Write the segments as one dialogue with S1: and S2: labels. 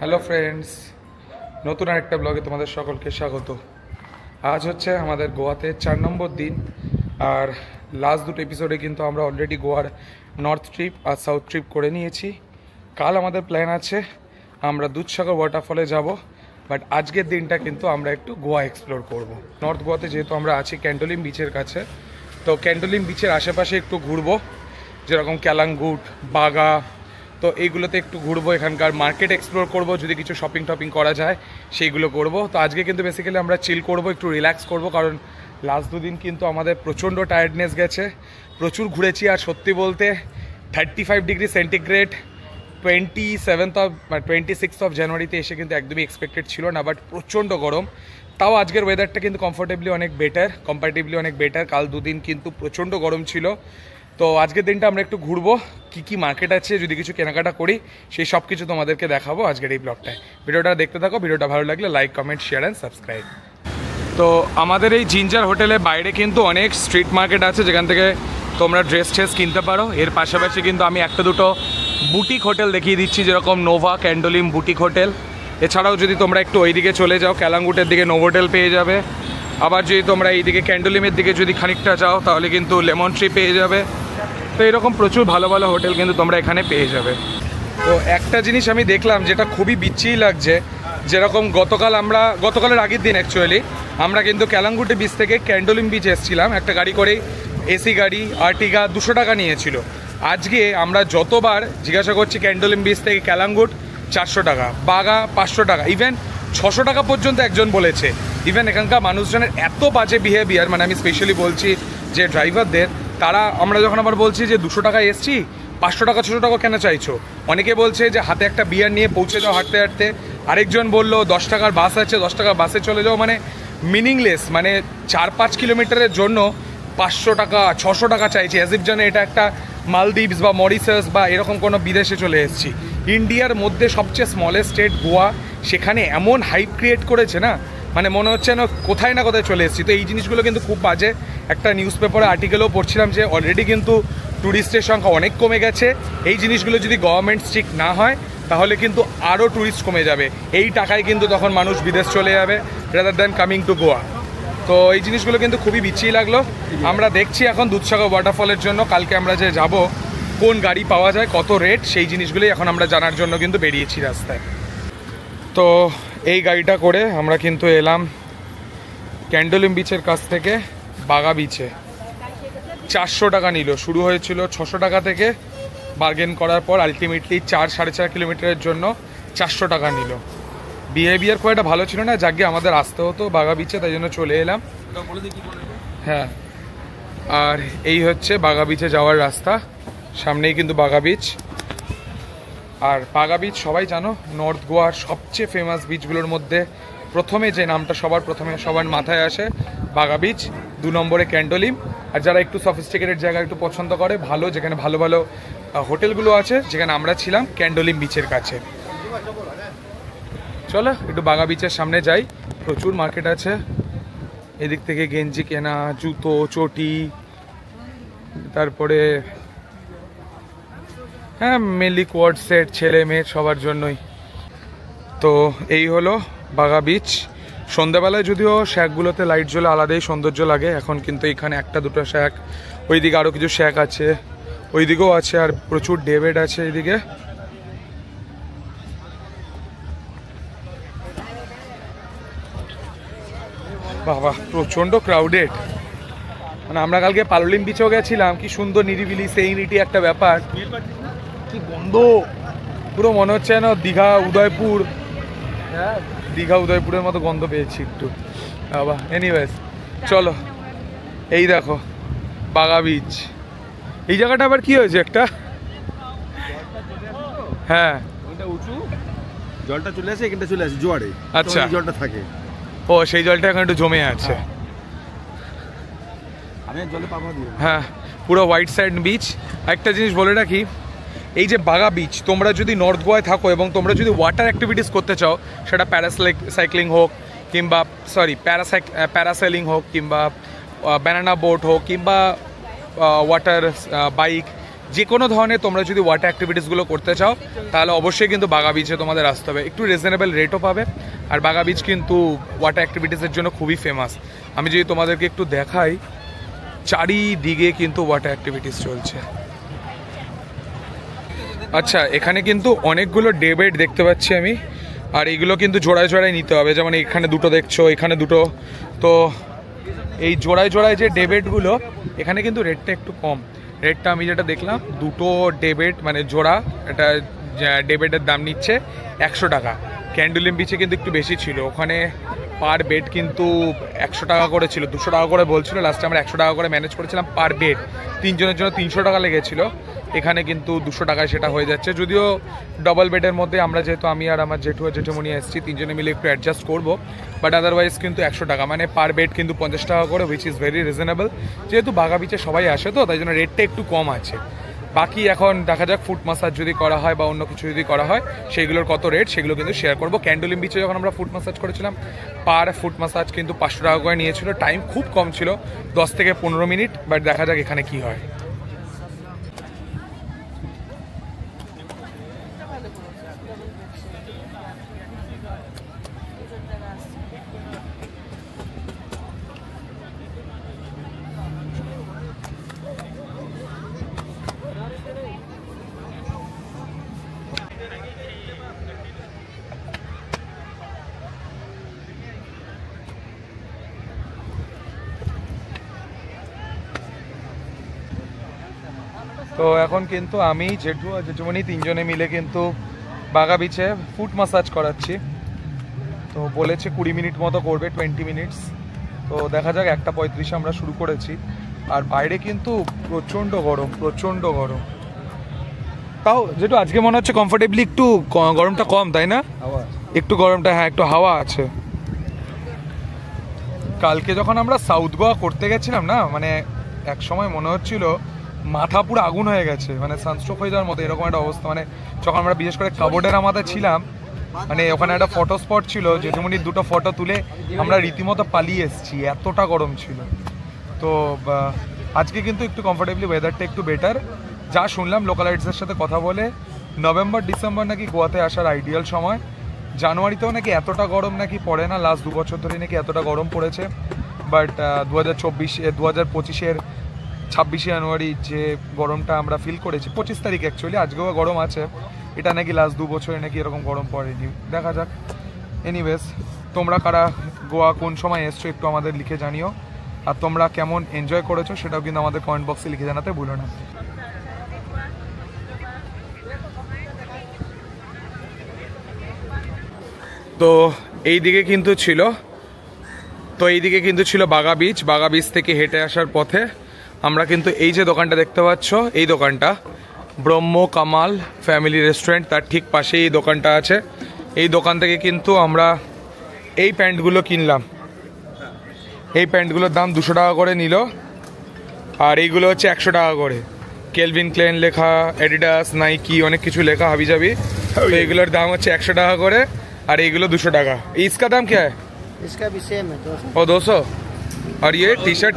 S1: Hello friends, নতুন আরেকটা ব্লগে তোমাদের সকলকে স্বাগত। আজ হচ্ছে আমাদের গোয়াতে 4 নম্বর দিন। আর লাস্ট দুটো এপিসোডে কিন্তু আমরা অলরেডি গোয়ার নর্থ ট্রিপ আর সাউথ ট্রিপ করে নিয়েছি। কাল আমাদের প্ল্যান আছে আমরা দুধসাগর ওয়াটারফলে যাব, বাট আজকের দিনটা কিন্তু আমরা একটু গোয়া এক্সপ্লোর করব। নর্থ গোয়াতে যেহেতু আমরা আছি ক্যান্ডোলিম বিচের কাছে, তো ক্যান্ডোলিম বিচের আশেপাশে একটু ঘুরবো, যেরকম ক্যালাঙ্গুট, বাগা, তো এইগুলোতে একটু ঘুরবো, এখানকার মার্কেট এক্সপ্লোর করব, যদি কিছু শপিং টপিং করা যায় সেইগুলো করব। তো আজকে কিন্তু বেসিক্যালি আমরা চিল করব, একটু রিল্যাক্স করব, কারণ লাস্ট দুদিন কিন্তু আমাদের প্রচণ্ড টায়ার্ডনেস গেছে, প্রচুর ঘুরেছি। আর সত্যি বলতে 35 ডিগ্রি সেন্টিগ্রেড 26 অফ জানুয়ারিতে এসে কিন্তু একদমই এক্সপেক্টেড ছিল না, বাট প্রচণ্ড গরম। তাও আজকের ওয়েদারটা কিন্তু কমফোর্টেবলি অনেক বেটার, কম্পারেটিভলি অনেক বেটার। কাল দুদিন কিন্তু প্রচণ্ড গরম ছিল। তো আজকের দিনটা আমরা একটু ঘুরবো, কি মার্কেট আছে, যদি কিছু কেনাকাটা করি সেই সব কিছু তোমাদেরকে দেখাবো আজকের এই ব্লগটায়। ভিডিওটা দেখতে থাকো, ভিডিওটা ভালো লাগলে like, comment, share and subscribe. তো আমাদের এই জিঞ্জার হোটেলের বাইরে কিন্তু অনেক স্ট্রিট মার্কেট আছে, যেখান থেকে তোমরা ড্রেস ট্রেস কিনতে পারো। এর পাশাপাশি কিন্তু আমি একটা দুটো বুটিক হোটেল দেখিয়ে দিচ্ছি, যেরকম নোভা ক্যান্ডোলিম বুটিক হোটেল। এছাড়াও যদি তোমরা একটু ওইদিকে চলে যাও, ক্যালাঙ্গুটের দিকে নোভোটেল পেয়ে যাবে। আবার যদি তোমরা এইদিকে ক্যান্ডোলিমের দিকে যদি খানিকটা যাও, তাহলে কিন্তু লেমন ট্রি পেয়ে যাবে। তো এরকম প্রচুর ভালো ভালো হোটেল কিন্তু তোমরা এখানে পেয়ে যাবে। তো একটা জিনিস আমি দেখলাম যেটা খুবই বিচ্ছিরি লাগছে, যেরকম গতকালের আগের দিন অ্যাকচুয়ালি আমরা কিন্তু ক্যালাঙ্গুটি বিচ থেকে ক্যান্ডোলিম বিচ এসেছিলাম একটা গাড়ি করেই, এসি গাড়ি, আর্টিগা, 200 টাকা নিয়েছিল। আজকে আমরা যতবার জিজ্ঞাসা করছি ক্যান্ডোলিম বিচ থেকে ক্যালাঙ্গুট 400 টাকা, বাগা 500 টাকা, ইভেন 600 টাকা পর্যন্ত একজন বলেছে। ইভেন এখানকার মানুষজনের এত বাজে বিহেভিয়ার, মানে আমি স্পেশালি বলছি যে ড্রাইভারদের, তারা আমরা যখন আবার বলছি যে 200 টাকায় এসছি, 500 টাকা 600 টাকা কেন চাইছো? অনেকে বলছে যে হাতে একটা বিয়ার নিয়ে পৌঁছে যাও হাঁটতে হাঁটতে। আরেকজন বললো 10 টাকার বাস আছে, 10 টাকার বাসে চলে যাও। মানে মিনিংলেস, মানে 4-5 কিলোমিটারের জন্য 500 টাকা 600 টাকা চাইছে, অ্যাজ ইফ যেন এটা একটা মালদ্বীপস বা মরিশাস বা এরকম কোনো বিদেশে চলে এসেছি। ইন্ডিয়ার মধ্যে সবচেয়ে স্মলেস্ট স্টেট গোয়া, সেখানে এমন হাইপ ক্রিয়েট করেছে না, মানে মনে হচ্ছে না কোথায় না কোথায় চলে এসেছি। তো এই জিনিসগুলো কিন্তু খুব বাজে। একটা নিউজ পেপারে আর্টিকেলও পড়ছিলাম যে অলরেডি কিন্তু ট্যুরিস্টের সংখ্যা অনেক কমে গেছে। এই জিনিসগুলো যদি গভর্নমেন্ট স্ট্রিক্ট না হয়, তাহলে কিন্তু আরও ট্যুরিস্ট কমে যাবে। এই টাকায় কিন্তু তখন মানুষ বিদেশ চলে যাবে rather than coming to Goa. তো এই জিনিসগুলো কিন্তু খুবই বিচ্ছিরি লাগলো। আমরা দেখছি এখন দুধসাগর ওয়াটারফলের জন্য কালকে আমরা যে যাব, কোন গাড়ি পাওয়া যায়, কত রেট, সেই জিনিসগুলোই এখন আমরা জানার জন্য কিন্তু বেরিয়েছি রাস্তায়। তো এই গাড়িটা করে আমরা কিন্তু এলাম ক্যান্ডোলিম বিচের কাছ থেকে বাগা বিচে। 400 টাকা নিল, শুরু হয়েছিল 600 টাকা থেকে, বার্গেন করার পর আলটিমেটলি 4-4.5 কিলোমিটারের জন্য 400 টাকা নিল। বিহেভিয়ার খুব একটা ভালো ছিল না, যাকে আমাদের আসতে হতো বাগা বিচে, তাই জন্য চলে এলাম। হ্যাঁ, আর এই হচ্ছে বাগা বিচে যাওয়ার রাস্তা, সামনেই কিন্তু বাগা বিচ। আর বাগা বিচ সবাই জানো নর্থ গোয়ার সবচেয়ে ফেমাস বিচগুলোর মধ্যে প্রথমে যে নামটা সবার মাথায় আসে, বাগা বিচ। 2 নম্বরে ক্যান্ডোলিম। আর যারা একটু সফিস্টিকেটেড জায়গা একটু পছন্দ করে, ভালো যেখানে ভালো ভালো হোটেলগুলো আছে, যেখানে আমরা ছিলাম ক্যান্ডোলিম বিচের কাছে। চলো একটু বাগা বিচের সামনে যাই, প্রচুর মার্কেট আছে। এদিক থেকে গেঞ্জি কেনা, জুতো, চটি, তারপরে হ্যাঁ মেনলি কোয়ার্ড সেট, ছেলে মেয়ে সবার জন্যই। তো এই হলো বাগা বিচ। সন্ধ্যাবেলায় যদিও শ্যাকগুলোতে লাইট জ্বলে আলাদাই সৌন্দর্য লাগে। এখন কিন্তু এখানে একটা দুটো শ্যাক, ওইদিকে আরও কিছু শ্যাক আছে, ওইদিকেও আছে, আর প্রচুর ডেভিড আছে এইদিকে। বাবা প্রচণ্ড ক্রাউডেড। মানে আমরা কালকে পালোলিম বিচেও গেছিলাম, কি সুন্দর নিরিবিলি সেইনিটি একটা ব্যাপার, কি গন্ধ, পুরো মনে হচ্ছে যেন দীঘা উদয়পুরের মতো গন্ধ পেয়েছি একটু। বাবা এনিওয়েজ চলো, এই দেখো বাগা বিচ। এই জায়গাটা আবার কি হয়েছে একটা, হ্যাঁ
S2: উঁচু, জলটা চলে আসে, এখানটা চলে আসে জোয়ারে।
S1: আচ্ছা,
S2: জলটা থাকে,
S1: ও সেই জলটা এখন একটু জমে আছে।
S2: আমি জলে পাবো দিই।
S1: হ্যাঁ, পুরো হোয়াইট স্যান্ড বিচ। একটা জিনিস বলে রাখি, এই যে বাগা বিচ, তোমরা যদি নর্থ গোয়ায় থাকো এবং তোমরা যদি ওয়াটার অ্যাক্টিভিটিস করতে চাও, সেটা সাইক্লিং হোক কিংবা প্যারাসেলিং হোক কিংবা ব্যানানা বোট হোক কিংবা ওয়াটার বাইক, যে কোনো ধরনের তোমরা যদি ওয়াটার অ্যাক্টিভিটিসগুলো করতে চাও তাহলে অবশ্যই কিন্তু বাগা বিচে তোমাদের আসতে হবে, একটু রিজনেবল রেটও পাবে। আর বাগা বিচ কিন্তু ওয়াটার অ্যাক্টিভিটিসের জন্য খুবই ফেমাস। আমি যদি তোমাদেরকে একটু দেখাই, চারিদিকে কিন্তু ওয়াটার অ্যাক্টিভিটিস চলছে। আচ্ছা, এখানে কিন্তু অনেকগুলো ডে বেড দেখতে পাচ্ছি আমি, আর এইগুলো কিন্তু জোড়ায় জোড়ায় নিতে হবে। যেমন এখানে দুটো দেখছো, এখানে দুটো। তো এই জোড়ায় জোড়ায় যে ডে বেডগুলো, এখানে কিন্তু রেটটা একটু কম। রেটটা আমি যেটা দেখলাম, দুটো ডে বেড মানে জোড়া, এটা ডে বেডের দাম নিচ্ছে 100 টাকা। ক্যান্ডোলিম বিচে কিন্তু একটু বেশি ছিল, ওখানে পার বেড কিন্তু 100 টাকা করে ছিল, 200 টাকা করে বলছিল। লাস্টে আমরা 100 টাকা করে ম্যানেজ করেছিলাম পার বেড, 3 জনের জন্য 300 টাকা লেগেছিল। এখানে কিন্তু 200 টাকায় সেটা হয়ে যাচ্ছে। যদিও ডবল বেডের মধ্যে আমরা যেহেতু আমি আর আমার জেঠু আর জেঠুমনি এসেছি, 3 জনে মিলে একটু অ্যাডজাস্ট করবো, বাট আদারওয়াইজ কিন্তু 100 টাকা, মানে পার বেড কিন্তু 50 টাকা করে, হুইচ ইজ ভেরি রিজনেবল। যেহেতু বাগা বিচে সবাই আসে তো তাই জন্য রেটটা একটু কম আছে। বাকি এখন দেখা যাক ফুট মাসাজ যদি করা হয় বা অন্য কিছু যদি করা হয় সেইগুলোর কত রেট, সেগুলো কিন্তু শেয়ার করবো। ক্যান্ডোলিম বিচে যখন আমরা ফুট মাসাজ করেছিলাম, পার ফুট মাসাজ কিন্তু 500 টাকা করে নিয়েছিল। টাইম খুব কম ছিল, 10 থেকে 15 মিনিট, বাট দেখা যাক এখানে কি হয়। তো এখন কিন্তু আমি জেঠু আর জেঠুমনি 3 জনে মিলে কিন্তু বাগা বিচে ফুট মাসাজ করাচ্ছি। তো বলেছে 20 মিনিট মতো করবে, 20 মিনিটস। তো দেখা যাক, 1:35 আমরা শুরু করেছি। আর বাইরে কিন্তু প্রচণ্ড গরম, প্রচণ্ড গরম। তাও যেটু আজকে মনে হচ্ছে কমফোর্টেবলি একটু গরমটা কম, তাই না? একটু গরমটা, হ্যাঁ একটু হাওয়া আছে। কালকে যখন আমরা সাউথ গোয়া করতে গেছিলাম না, মানে এক সময় মনে হচ্ছিল মাথা পুরো আগুন হয়ে গেছে, মানে সানস্ট্রোক হয়ে যাওয়ার মতো এরকম একটা অবস্থা। মানে যখন আমরা বিশেষ করে কাবোর্ডের আমাদের ছিলাম, মানে ওখানে একটা ফটো স্পট ছিল, জেঠুমনির দুটো ফটো তুলে আমরা রীতিমতো পালিয়ে এসেছি, এতটা গরম ছিল। তো আজকে কিন্তু একটু কমফোর্টেবলি, ওয়েদারটা একটু বেটার। যা শুনলাম লোকালাইটসের সাথে কথা বলে, নভেম্বর ডিসেম্বর নাকি গোয়াতে আসার আইডিয়াল সময়। জানুয়ারিতেও নাকি এতটা গরম নাকি পড়ে না, লাস্ট 2 বছর ধরে নাকি এতটা গরম পড়েছে। বাট 2025-এর 26শে জানুয়ারি যে গরমটা আমরা ফিল করেছি, 25 তারিখ অ্যাকচুয়ালি, আজকেও গরম আছে, এটা নাকি লাস্ট 2 বছরে নাকি এরকম গরম পড়েনি। দেখা যাক। এনিওয়েজ, তোমরা কারা গোয়া কোন সময় এসছো একটু আমাদের লিখে জানিও, আর তোমরা কেমন এনজয় করেছো সেটাও কিন্তু আমাদের কমেন্ট বক্সে লিখে জানাতে ভুলো না। তো এইদিকে কিন্তু ছিল বাগা বিচ। বাগা বিচ থেকে হেঁটে আসার পথে আমরা কিন্তু এই যে দোকানটা দেখতে পাচ্ছ, এই দোকানটা ব্রহ্ম কামাল ফ্যামিলি রেস্টুরেন্ট, তার ঠিক পাশেই এই দোকানটা আছে। এই দোকান থেকে কিন্তু আমরা এই প্যান্টগুলো কিনলাম। এই প্যান্টগুলোর দাম 200 টাকা করে নিল, আর এইগুলো হচ্ছে 100 টাকা করে। কেলভিন ক্লেন লেখা, অ্যাডিডাস, নাইকি, অনেক কিছু লেখা হাবিজাবি। তো এইগুলোর দাম হচ্ছে 100 টাকা করে, আর এইগুলো 200 টাকা। इसका दाम क्या है?
S3: इसका भी सेम है 200।
S1: और 200। और ये टी शर्ट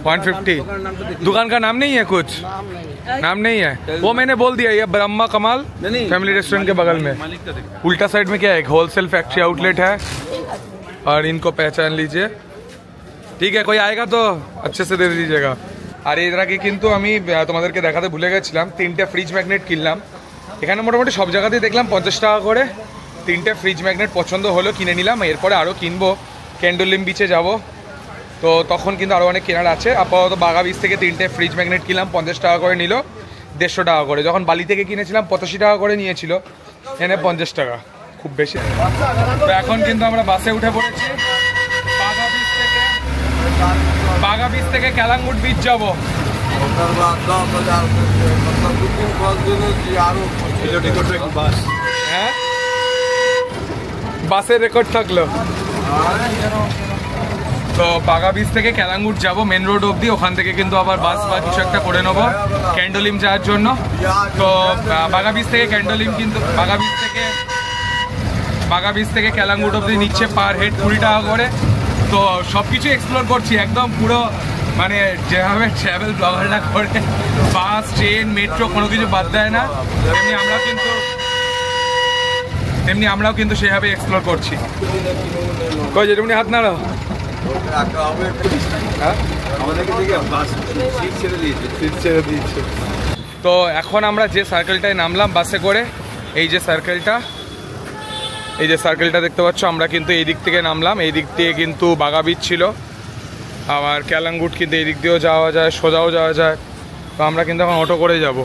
S1: 150। दुकान का नाम नहीं है कुछ? नाम नहीं है। वो मैंने बोल दिया, ये ब्रह्मा कमाल फैमिली रेस्टोरेंट के बगल में। उल्टा साइड में क्या है, एक होलसेल फैक्ट्री आउटलेट है, और इनको पहचान लीजिए। ठीक है, कोई आएगा तो अच्छे से दे दीजिएगा। আর এর আগে কিন্তু আমি তোমাদেরকে দেখাতে ভুলে গেছিলাম, 3টে ফ্রিজ ম্যাগনেট কিনলাম। এখানে মোটামুটি সব জায়গাতেই দেখলাম 50 টাকা করে। 3টে ফ্রিজ ম্যাগনেট পছন্দ হলো, কিনে নিলাম। এরপরে আরও কিনবো, ক্যান্ডোলিম বিচে যাব, তো তখন কিন্তু আরও অনেক কেনার আছে। আপাতত বাগা বিচ থেকে 3টে ফ্রিজ ম্যাগনেট কিনলাম, 50 টাকা করে নিল, 150 টাকা করে। যখন বালি থেকে কিনেছিলাম 85 টাকা করে নিয়েছিল, এনে 50 টাকা, খুব বেশি। তো এখন কিন্তু আমরা বাসে উঠে পড়েছি। বাগা বিচ থেকে ক্যালাঙ্গুট বিচ যাব। হ্যাঁ, বাসের রেকর্ড থাকলো। তো বাগা বিচ থেকে ক্যালাঙ্গুট যাব মেন রোড অবধি, ওখান থেকে কিন্তু আবার বাস বা কিছু একটা করে নেবো ক্যান্ডোলিম যাওয়ার জন্য। তো বাগা বিচ থেকে ক্যান্ডোলিম কিন্তু বাগা বিচ থেকে ক্যালাঙ্গুট অবধি নিচ্ছে পার হেড 20 টাকা করে। তো সব কিছু এক্সপ্লোর করছি, একদম পুরো মানে যেভাবে ট্রাভেল ব্লগাররা করে বাস ট্রেন মেট্রো কোনো কিছু বাদ দেয় না, তেমনি আমরাও কিন্তু সেভাবে এক্সপ্লোর করছি। কই যেটুকুনি হাত নাড়ো। তো এখন আমরা যে সার্কেলটায় নামলাম বাসে করে, এই যে সার্কেলটা দেখতে পাচ্ছ, আমরা কিন্তু এই দিক থেকে নামলাম। এই দিক দিয়ে কিন্তু বাগা বিচ ছিল, আবার ক্যালাঙ্গুট কিন্তু এই দিক দিয়েও যাওয়া যায়, সোজাও যাওয়া যায়। তো আমরা কিন্তু এখন অটো করে যাব।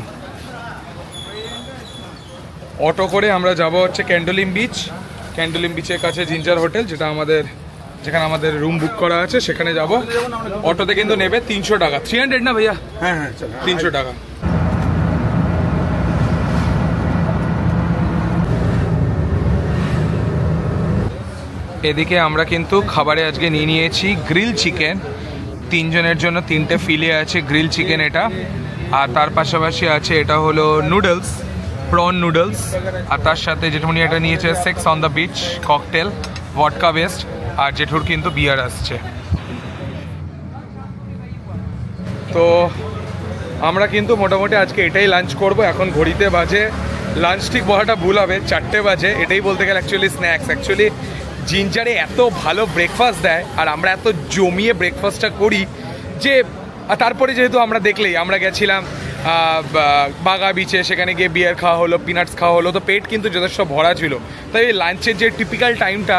S1: অটো করে আমরা যাব হচ্ছে ক্যান্ডোলিম বিচ। ক্যান্ডোলিম বিচের কাছে জিঞ্জার হোটেল, যেখানে আমাদের রুম বুক করা আছে, সেখানে যাব। অটোতে কিন্তু নেবে 300 টাকা। 300 না ভাইয়া?
S2: হ্যাঁ
S1: 300 টাকা। এদিকে আমরা কিন্তু খাবারে আজকে নিয়ে নিয়েছি গ্রিল চিকেন। 3 জনের জন্য 3টে ফিলে আছে গ্রিল চিকেন এটা। আর তার পাশাপাশি আছে এটা হলো নুডলস, প্রন নুডলস। আর তার সাথে জেঠুমনি এটা নিয়েছে sex on the beach cocktail, vodka best. আর জেঠুর কিন্তু বিয়ার আসছে। তো আমরা কিন্তু মোটামুটি আজকে এটাই লাঞ্চ করব। এখন ঘড়িতে বাজে, লাঞ্চ ঠিক বলাটা ভুল হবে, 4টে বাজে। এটাই বলতে গেলে অ্যাকচুয়ালি স্ন্যাক্স। অ্যাকচুয়ালি জিঞ্জারে এত ভালো ব্রেকফাস্ট দেয়, আর আমরা এত জমিয়ে ব্রেকফাস্টটা করি যে, তারপরে যেহেতু আমরা দেখলেই আমরা গেছিলাম বাগা বিচে, সেখানে গিয়ে বিয়ার খাওয়া হলো, পিনাটস খাওয়া হলো, তো পেট কিন্তু যথেষ্ট ভরা ছিল। তাই এই লাঞ্চের যে টিপিক্যাল টাইমটা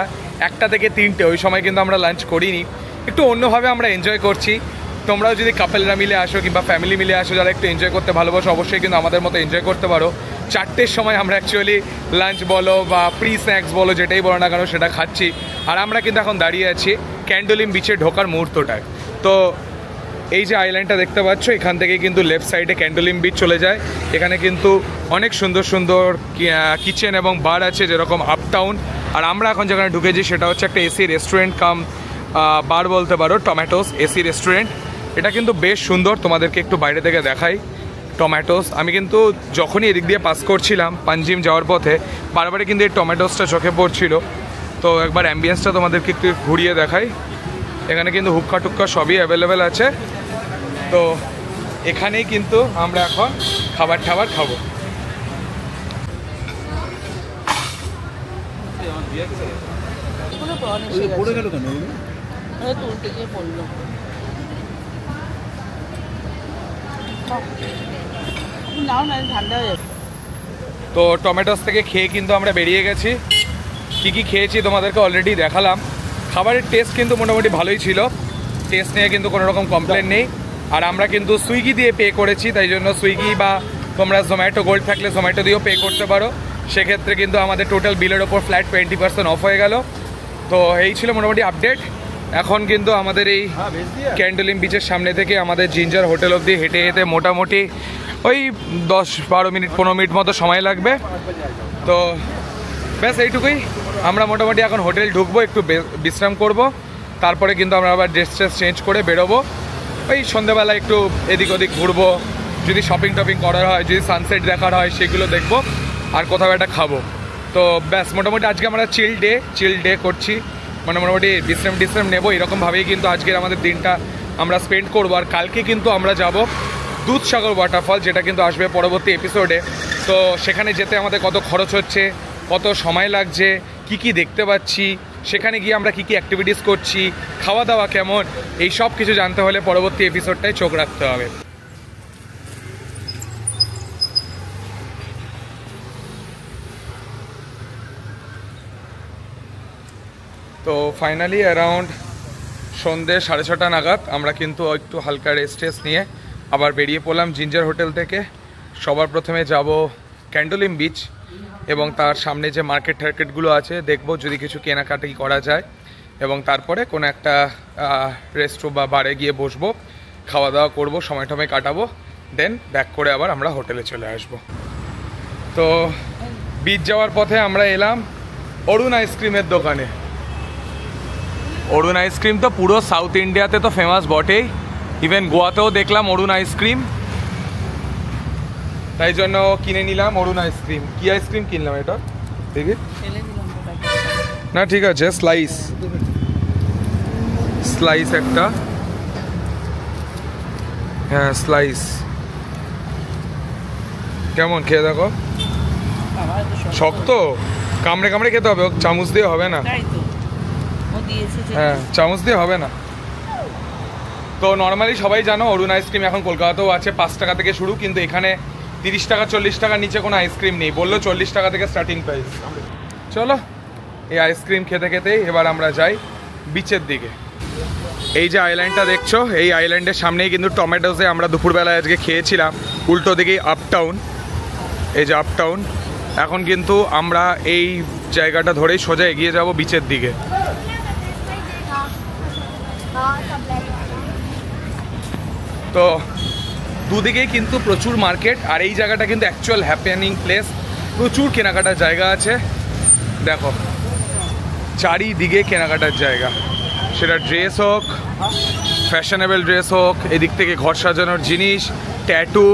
S1: 1টা থেকে 3টে, ওই সময় কিন্তু আমরা লাঞ্চ করিনি। একটু অন্যভাবে আমরা এনজয় করছি। তোমরাও যদি কাপেলরা মিলে আসো কিংবা ফ্যামিলি মিলে আসো, যারা একটু এনজয় করতে ভালোবাসো, অবশ্যই কিন্তু আমাদের মতো এনজয় করতে পারো। 4টের সময় আমরা অ্যাকচুয়ালি লাঞ্চ বলো বা প্রি স্ন্যাক্স বলো, যেটাই বলো না কেন, সেটা খাচ্ছি। আর আমরা কিন্তু এখন দাঁড়িয়ে আছি ক্যান্ডোলিম বিচে ঢোকার মুহূর্তটায়। তো এই যে আইল্যান্ডটা দেখতে পাচ্ছ, এখান থেকে কিন্তু লেফট সাইডে ক্যান্ডোলিম বিচ চলে যায়। এখানে কিন্তু অনেক সুন্দর সুন্দর কিচেন এবং বার আছে, যেরকম আপটাউন। আর আমরা এখন যেখানে ঢুকেছি সেটা হচ্ছে একটা এসি রেস্টুরেন্ট কাম বার বলতে পারো, টমেটোস এসি রেস্টুরেন্ট। এটা কিন্তু বেশ সুন্দর, তোমাদেরকে একটু বাইরে থেকে দেখাই। টমেটোস, আমি কিন্তু যখনই এদিক দিয়ে পাস করছিলাম পাঞ্জিম যাওয়ার পথে, বারবারই কিন্তু এই টমেটোসটা চোখে পড়ছিল। তো একবার অ্যাম্বিয়েন্সটা তোমাদেরকে একটু ঘুরিয়ে দেখাই। এখানে কিন্তু হুক্কা টুক্কা সবই অ্যাভেলেবেল আছে। তো এখানেই কিন্তু আমরা এখন খাবার খাবো। তো টমেটোস থেকে খেয়ে কিন্তু আমরা বেরিয়ে গেছি। কি খেয়েছি তোমাদেরকে অলরেডি দেখালাম। খাবারের টেস্ট কিন্তু মোটামুটি ভালোই ছিল, টেস্ট নিয়ে কিন্তু কোনো রকম কমপ্লেন নেই। আর আমরা কিন্তু সুইগি দিয়ে পে করেছি, তাই জন্য সুইগি বা তোমরা জোম্যাটো গোল্ড থাকলে জোম্যাটো দিয়েও পে করতে পারো। সেক্ষেত্রে কিন্তু আমাদের টোটাল বিলের ওপর ফ্ল্যাট 20% অফ হয়ে গেল। তো এই ছিল মোটামুটি আপডেট। এখন কিন্তু আমাদের এই ক্যান্ডোলিম বিচের সামনে থেকে আমাদের জিঞ্জার হোটেল অবধি হেঁটে হেঁটে মোটামুটি ওই 10-12 মিনিট 15 মিনিট মতো সময় লাগবে। তো ব্যাস এইটুকুই। আমরা মোটামুটি এখন হোটেল ঢুকবো, একটু বিশ্রাম করব, তারপরে কিন্তু আমরা আবার ড্রেস চেঞ্জ করে বেরোবো। ওই সন্ধ্যেবেলা একটু এদিক ওদিক ঘুরবো, যদি শপিং টপিং করার হয়, যদি সানসেট দেখার হয় সেগুলো দেখবো, আর কোথাও একটা খাবো। তো ব্যাস মোটামুটি আজকে আমরা চিল ডে করছি, মানে মোটামুটি বিশ্রাম নেবো। এরকমভাবেই কিন্তু আজকের আমাদের দিনটা আমরা স্পেন্ড করবো। আর কালকে কিন্তু আমরা যাব দুধসাগর ওয়াটারফল, যেটা কিন্তু আসবে পরবর্তী এপিসোডে। তো সেখানে যেতে আমাদের কত খরচ হচ্ছে, কত সময় লাগছে, কি দেখতে পাচ্ছি, সেখানে গিয়ে আমরা কি অ্যাক্টিভিটিস করছি, খাওয়া দাওয়া কেমন, এই সব কিছু জানতে হলে পরবর্তী এপিসোডটায় চোখ রাখতে হবে। তো ফাইনালি অ্যারাউন্ড সন্ধ্যে 6:30 নাগাদ আমরা কিন্তু একটু হালকা রেস্ট নিয়ে আবার বেরিয়ে পড়লাম জিঞ্জার হোটেল থেকে। সবার প্রথমে যাব ক্যান্ডোলিম বিচ, এবং তার সামনে যে মার্কেটগুলো আছে দেখব যদি কিছু কেনাকাটি করা যায়, এবং তারপরে কোনো একটা রেস্টুরেন্ট বা বারে গিয়ে বসবো, খাওয়া দাওয়া করবো, সময় কাটাবো, দেন ব্যাক করে আবার আমরা হোটেলে চলে আসব। তো বিচ যাওয়ার পথে আমরা এলাম অরুণ আইসক্রিমের দোকানে। অরুণ আইসক্রিম তো পুরো সাউথ ইন্ডিয়াতে তো ফেমাস বটেই, ইভেন গোয়াতেও দেখলাম অরুণ আইসক্রিম, তাই জন্য কিনে নিলাম অরুণ আইসক্রিম। কি আইসক্রিম কিনলাম এটা দেখি না, ঠিক আছে, স্লাইস একটা, হ্যাঁ স্লাইস কেমন খেয়ে দেখো শক্ত কামড়ে কামড়ে খেতে হবে চামচ দিয়ে হবে না হ্যাঁ চামচ দিয়ে হবে না তো নর্মালি সবাই জানো অরুণ আইসক্রিম এখন কলকাতাতেও আছে 5 টাকা থেকে শুরু কিন্তু এখানে 30 টাকা 40 টাকার নিচে কোনো আইসক্রিম নেই বললো 40 টাকা থেকে স্টার্টিং প্রাইস চলো এই আইসক্রিম খেতে খেতেই এবার আমরা যাই বিচের দিকে এই যে আইল্যান্ডটা দেখছো এই আইল্যান্ডের সামনেই কিন্তু টমেটোসে আমরা দুপুরবেলায় আজকে খেয়েছিলাম উল্টো দিকেই আপটাউন এই যে আপটাউন এখন কিন্তু আমরা এই জায়গাটা ধরেই সোজা এগিয়ে যাব বিচের দিকে তো দুদিকেই কিন্তু প্রচুর মার্কেট আর এই জায়গাটা কিন্তু অ্যাকচুয়াল হ্যাপেনিং প্লেস প্রচুর কেনাকাটার জায়গা আছে দেখো চারিদিকে কেনাকাটার জায়গা সেটা ড্রেস হোক ফ্যাশনেবল ড্রেস হোক এদিক থেকে ঘর সাজানোর জিনিস ট্যাটু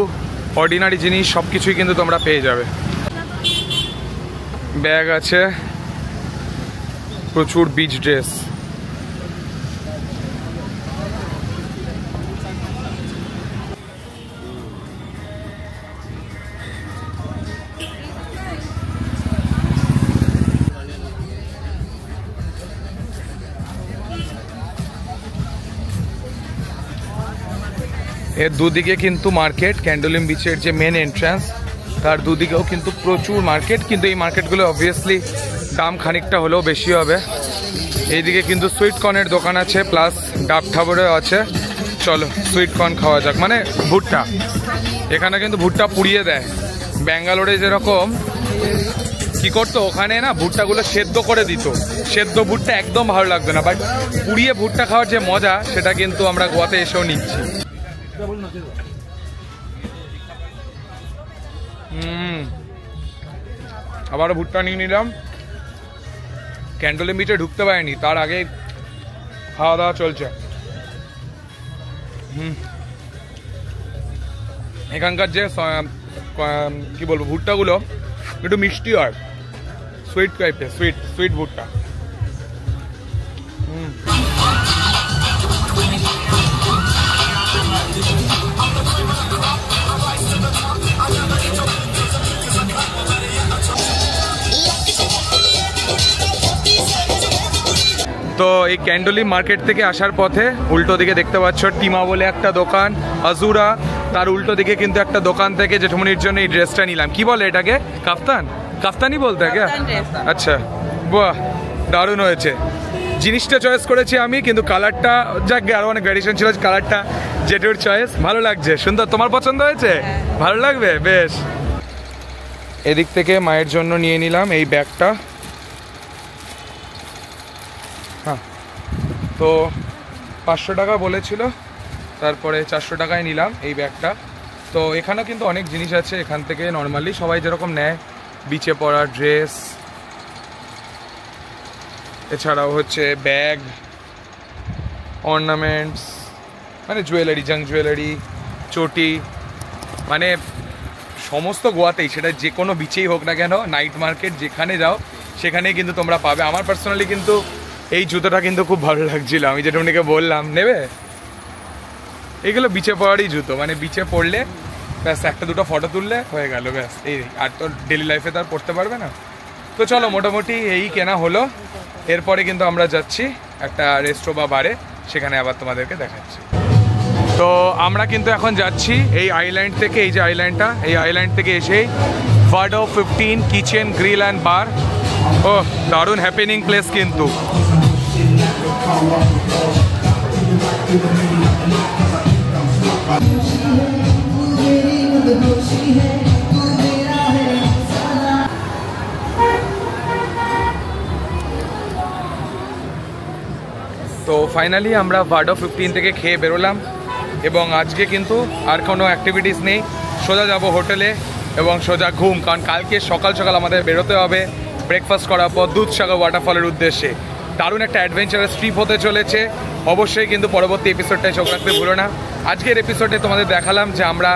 S1: অর্ডিনারি জিনিস সব কিছুই কিন্তু তোমরা পেয়ে যাবে ব্যাগ আছে প্রচুর বিচ ড্রেস এর দুদিকে কিন্তু মার্কেট ক্যান্ডোলিম বিচের যে মেন এন্ট্রান্স তার দুদিকেও কিন্তু প্রচুর মার্কেট কিন্তু এই মার্কেটগুলো অবভিয়াসলি দাম খানিকটা হলেও বেশি হবে এইদিকে কিন্তু সুইট কর্নের দোকান আছে প্লাস ডাব ঠাবরেও আছে চলো সুইট কর্ন খাওয়া যাক মানে ভুট্টা এখানে কিন্তু ভুট্টা পুড়িয়ে দেয় ব্যাঙ্গালোরে যেরকম কি করতো ওখানে না ভুট্টাগুলো সেদ্ধ করে দিত সেদ্ধ ভুট্টা একদম ভালো লাগতো না বাট পুড়িয়ে ভুট্টা খাওয়ার যে মজা সেটা কিন্তু আমরা গোয়াতে এসেও নিচ্ছি আবারও ভুট্টা নিয়ে নিলাম ক্যান্ডোলিম বিচে ঢুকতে পারিনি তার আগে খাওয়া দাওয়া চলছে এখানকার যে কি বলবো ভুট্টাগুলো একটু মিষ্টি হয় সুইট টাইপের সুইট ভুট্টা তো এই ক্যান্ডোলিম মার্কেট থেকে আসার পথে উল্টো দিকে দেখতে পাচ্ছ টিমা বলে একটা দোকান আজুরা তার উল্টো দিকে কিন্তু একটা দোকান থেকে জেঠুমনির জন্য এই ড্রেসটা নিলাম কি বলে এটাকে কাফতানি বলতে আচ্ছা বাহ দারুণ হয়েছে জিনিসটা চয়েস করেছি আমি কিন্তু কালারটা যাক আরো অনেক ভ্যারিয়েশন ছিল কালারটা জেঠুর চয়েস ভালো লাগছে সুন্দর তোমার পছন্দ হয়েছে ভালো লাগবে বেশ এদিক থেকে মায়ের জন্য নিয়ে নিলাম এই ব্যাগটা হ্যাঁ তো 500 টাকা বলেছিল তারপরে 400 টাকায় নিলাম এই ব্যাগটা তো এখানেও কিন্তু অনেক জিনিস আছে এখান থেকে নর্মালি সবাই যেরকম নেয় বিচে পরা ড্রেস এছাড়াও হচ্ছে ব্যাগ অর্নামেন্টস মানে জুয়েলারি জাঙ্ক জুয়েলারি চটি মানে সমস্ত গোয়াতেই সেটা যে কোনো বিচেই হোক না কেন নাইট মার্কেট যেখানে যাও সেখানেই কিন্তু তোমরা পাবে আমার পার্সোনালি কিন্তু এই জুতোটা কিন্তু খুব ভালো লাগছিল আমি যেটা উনিকে বললাম নেবে এইগুলো বিচে পড়ারই জুতো মানে বিচে পড়লে ব্যাস একটা দুটো ফটো তুললে হয়ে গেল ব্যাস এই আর তো ডেলি লাইফে তো আর পড়তে পারবে না তো চলো মোটামুটি এই কেনা হলো এরপরে কিন্তু আমরা যাচ্ছি একটা রেস্ট্রো বা বারে সেখানে আবার তোমাদেরকে দেখাচ্ছি তো আমরা কিন্তু এখন যাচ্ছি এই আইল্যান্ড থেকে এই যে আইল্যান্ডটা এই আইল্যান্ড থেকে এসেই ভার্ডো 15 কিচেন গ্রিল অ্যান্ড বার ও দারুণ হ্যাপেনিং প্লেস কিন্তু তো ফাইনালি আমরা ভার্ডো 15 থেকে খেয়ে বেরোলাম এবং আজকে কিন্তু আর কোনো অ্যাক্টিভিটিস নেই সোজা যাব হোটেলে এবং সোজা ঘুম কারণ কালকে সকাল সকাল আমাদের বেরোতে হবে ব্রেকফাস্ট করার পর দুধসাগর ওয়াটারফলের উদ্দেশ্যে দারুণ একটা অ্যাডভেঞ্চারাস ট্রিপ হতে চলেছে অবশ্যই কিন্তু পরবর্তী এপিসোডটায় চোখ রাখতে ভুলো না আজকের এপিসোডে তোমাদের দেখালাম যে আমরা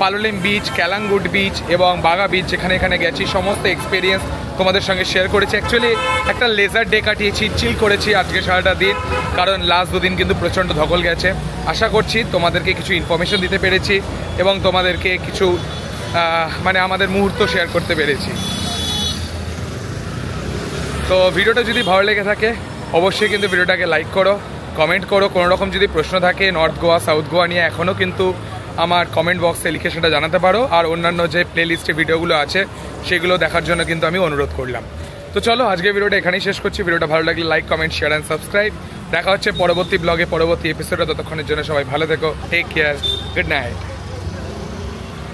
S1: পালোলেম বিচ, ক্যালাঙ্গুড বিচ এবং বাগা বিচ যেখানে এখানে গেছি সমস্ত এক্সপিরিয়েন্স তোমাদের সঙ্গে শেয়ার করেছি। অ্যাকচুয়ালি একটা লেজার ডে কাটিয়েছি, চিল করেছি আজকে সারাটা দিন, কারণ লাস্ট দুদিন কিন্তু প্রচণ্ড ধকল গেছে। আশা করছি তোমাদেরকে কিছু ইনফরমেশন দিতে পেরেছি এবং তোমাদেরকে কিছু মানে আমাদের মুহূর্ত শেয়ার করতে পেরেছি। তো ভিডিওটা যদি ভালো লেগে থাকে অবশ্যই কিন্তু ভিডিওটাকে লাইক করো, কমেন্ট করো। কোনো রকম যদি প্রশ্ন থাকে নর্থ গোয়া সাউথ গোয়া নিয়ে এখনও কিন্তু আমার কমেন্ট বক্সে লিখে সেটা জানাতে পারো। আর অন্যান্য যে প্লেলিস্টে ভিডিওগুলো আছে সেগুলো দেখার জন্য কিন্তু আমি অনুরোধ করলাম। তো চলো আজকে ভিডিওটা এখানেই শেষ করছি। ভিডিওটা ভালো লাগলে like, comment, share and subscribe. দেখা হচ্ছে পরবর্তী ব্লগে, পরবর্তী এপিসোডে। ততক্ষণের জন্য সবাই ভালো থেকো, টেক কেয়ার, গুড নাইট।